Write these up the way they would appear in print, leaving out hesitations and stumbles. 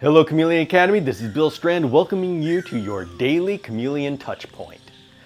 Hello Chameleon Academy, this is Bill Strand welcoming you to your daily Chameleon Touchpoint.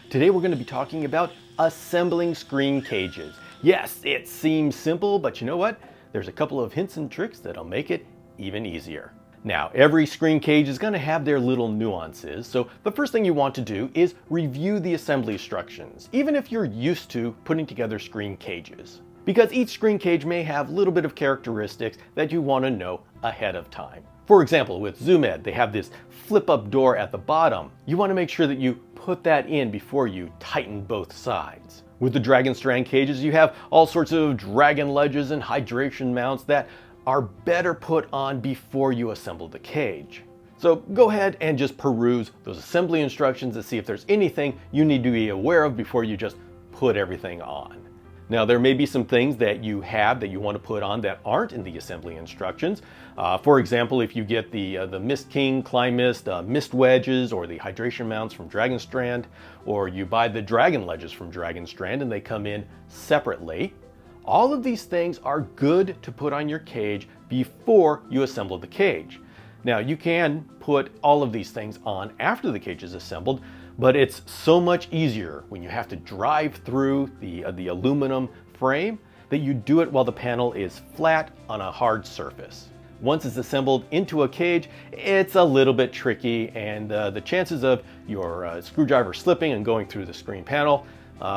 Today we're going to be talking about assembling screen cages. Yes, it seems simple, but you know what? There's a couple of hints and tricks that'll make it even easier. Now, every screen cage is going to have their little nuances, so the first thing you want to do is review the assembly instructions, even if you're used to putting together screen cages. Because each screen cage may have a little bit of characteristics that you want to know ahead of time. For example, with ZoomEd, they have this flip-up door at the bottom. You want to make sure that you put that in before you tighten both sides. With the Dragon Strand cages, you have all sorts of dragon ledges and hydration mounts that are better put on before you assemble the cage. So go ahead and just peruse those assembly instructions to see if there's anything you need to be aware of before you just put everything on. Now, there may be some things that you have that you want to put on that aren't in the assembly instructions. For example, if you get the Mist King, Climb Mist, Mist Wedges, or the hydration mounts from Dragon Strand, or you buy the Dragon Ledges from Dragon Strand and they come in separately, all of these things are good to put on your cage before you assemble the cage. Now, you can put all of these things on after the cage is assembled, but it's so much easier when you have to drive through the aluminum frame that you do it while the panel is flat on a hard surface. Once it's assembled into a cage, it's a little bit tricky, and the chances of your screwdriver slipping and going through the screen panel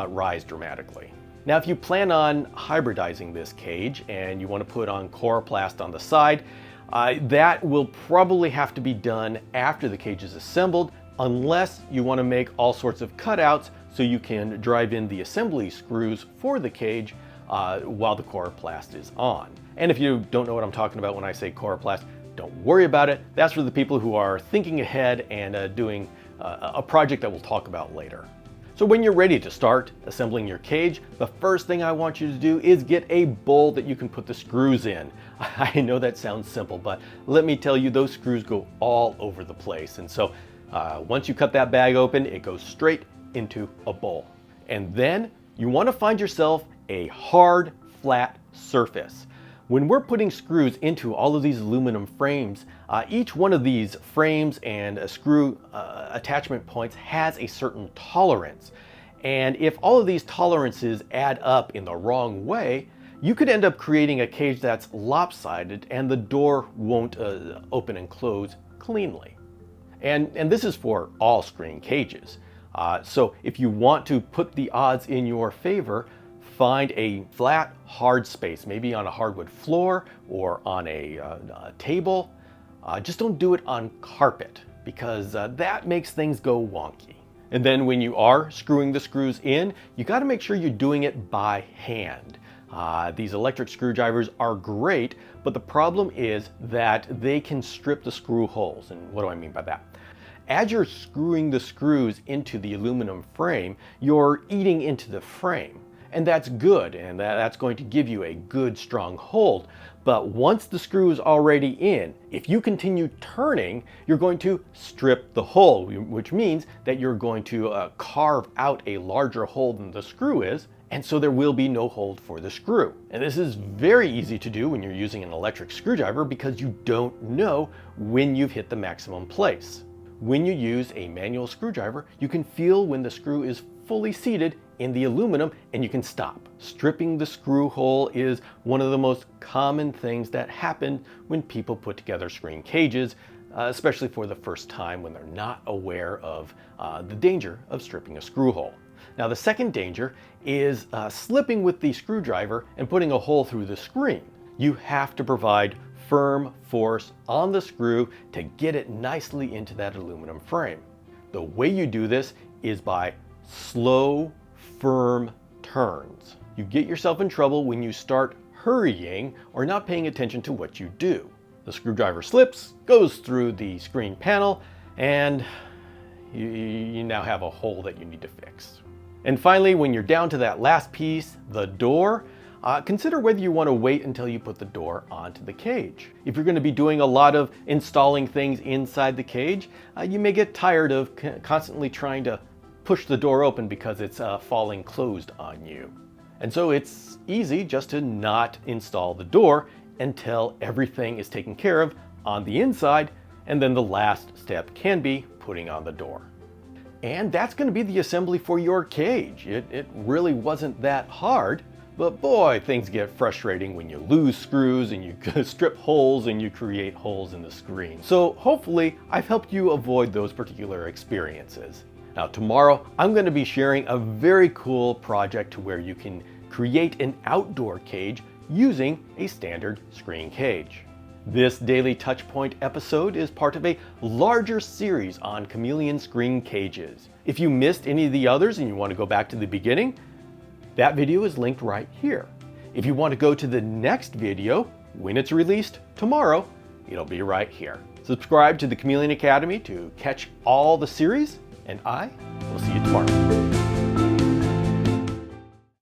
rise dramatically. Now, if you plan on hybridizing this cage and you want to put on coroplast on the side, that will probably have to be done after the cage is assembled, unless you want to make all sorts of cutouts so you can drive in the assembly screws for the cage while the coroplast is on. And if you don't know what I'm talking about when I say coroplast, don't worry about it. That's for the people who are thinking ahead and doing a project that we'll talk about later. So when you're ready to start assembling your cage, the first thing I want you to do is get a bowl that you can put the screws in. I know that sounds simple, but let me tell you, those screws go all over the place. And so once you cut that bag open, it goes straight into a bowl. And then you want to find yourself a hard, flat surface. When we're putting screws into all of these aluminum frames, each one of these frames and screw attachment points has a certain tolerance. And if all of these tolerances add up in the wrong way, you could end up creating a cage that's lopsided and the door won't open and close cleanly. And this is for all screen cages. So if you want to put the odds in your favor, find a flat, hard space, maybe on a hardwood floor or on a table. Just don't do it on carpet, because that makes things go wonky. And then when you are screwing the screws in, you got to make sure you're doing it by hand. These electric screwdrivers are great, but the problem is that they can strip the screw holes. And what do I mean by that? As you're screwing the screws into the aluminum frame, you're eating into the frame. And that's good, and that's going to give you a good strong hold. But once the screw is already in, if you continue turning, you're going to strip the hole, which means that you're going to carve out a larger hole than the screw is, and so there will be no hold for the screw. And this is very easy to do when you're using an electric screwdriver, because you don't know when you've hit the maximum place. When you use a manual screwdriver, you can feel when the screw is fully seated in the aluminum and you can stop. Stripping the screw hole is one of the most common things that happen when people put together screen cages, especially for the first time when they're not aware of the danger of stripping a screw hole. Now, the second danger is slipping with the screwdriver and putting a hole through the screen. You have to provide firm force on the screw to get it nicely into that aluminum frame. The way you do this is by slow, firm turns. You get yourself in trouble when you start hurrying or not paying attention to what you do. The screwdriver slips, goes through the screen panel, and you now have a hole that you need to fix. And finally, when you're down to that last piece, the door, consider whether you want to wait until you put the door onto the cage. If you're going to be doing a lot of installing things inside the cage, you may get tired of constantly trying to push the door open because it's falling closed on you. And so it's easy just to not install the door until everything is taken care of on the inside And then the last step can be putting on the door. And that's going to be the assembly for your cage. It really wasn't that hard, but boy, things get frustrating when you lose screws and you strip holes and you create holes in the screen. So hopefully I've helped you avoid those particular experiences. Now tomorrow, I'm going to be sharing a very cool project to where you can create an outdoor cage using a standard screen cage. This Daily Touchpoint episode is part of a larger series on Chameleon screen cages. If you missed any of the others and you want to go back to the beginning, that video is linked right here. If you want to go to the next video, when it's released tomorrow, it'll be right here. Subscribe to the Chameleon Academy to catch all the series, and I will see you tomorrow.